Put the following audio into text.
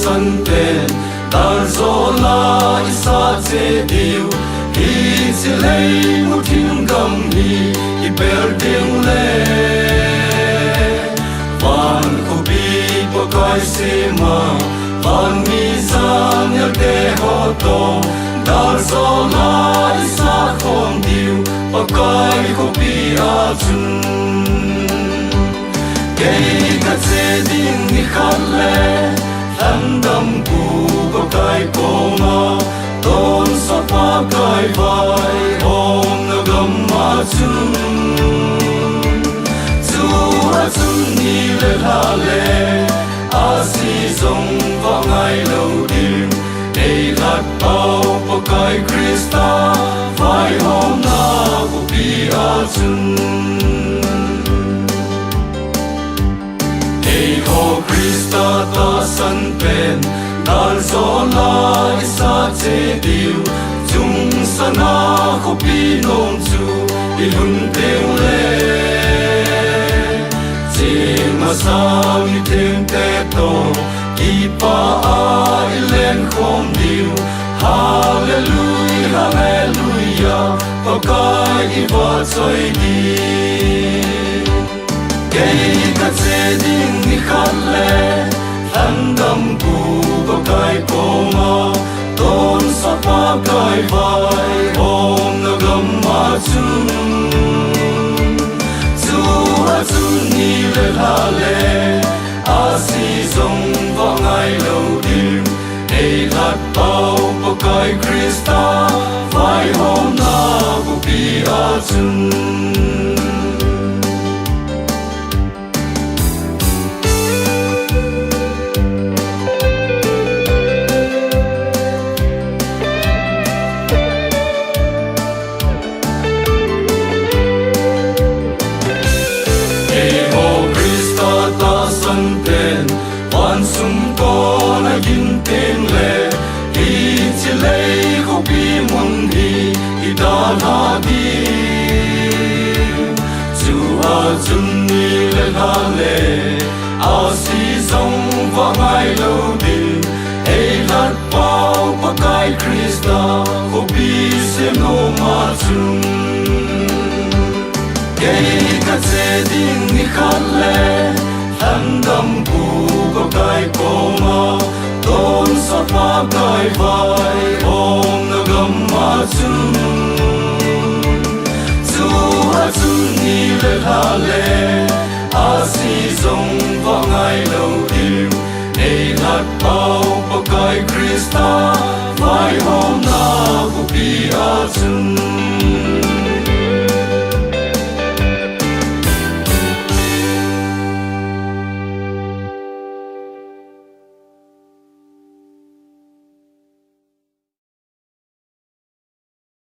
San ten dar zo la isa che diu hi che lei mu thim gam hi i ber ding le van ko bi po kai se ma van mi san ya te ho to dar zo la isa khom diu po kai ko bi a chun kei ka che ding ni khan le đam cu có cái coma tôn sa pa cái vai ôm nó gầm ma chun chu a chun ni le la le a si zong va ngai lo dim ei lat pau po cái Krista vai hôm na ku pi a chun ei ho Krista ta san pen dar zo la isa che diu chung sana ko pi nong chu i lun teu le che ma sa mi tem te to i pa a i len khom diu hallelujah hallelujah pa kai i va choi di kei ka che ding ni khan le đam cu có cái coma tôn sa pa cái vai ôm nó gầm ma chun chu a chun ni le la le a si zong va ngai lo dim ei lat pau po cái Krista vai hôm na ku pi a chun sum ko na gin ten le hi che lei ko pi mun hi i da na di chu a chun ni le la le a si song va ngai lo din ei lat pau pa kai Krista ko pi se no ma chun kei ka che ding ni khan le đam cu có cái coma tôn sa pa cái vai ôm nó gầm ma chun chu a chun ni le la le a si zong va ngai lo dim ei lat pau po kai Krista vai hôm na ku pi a chun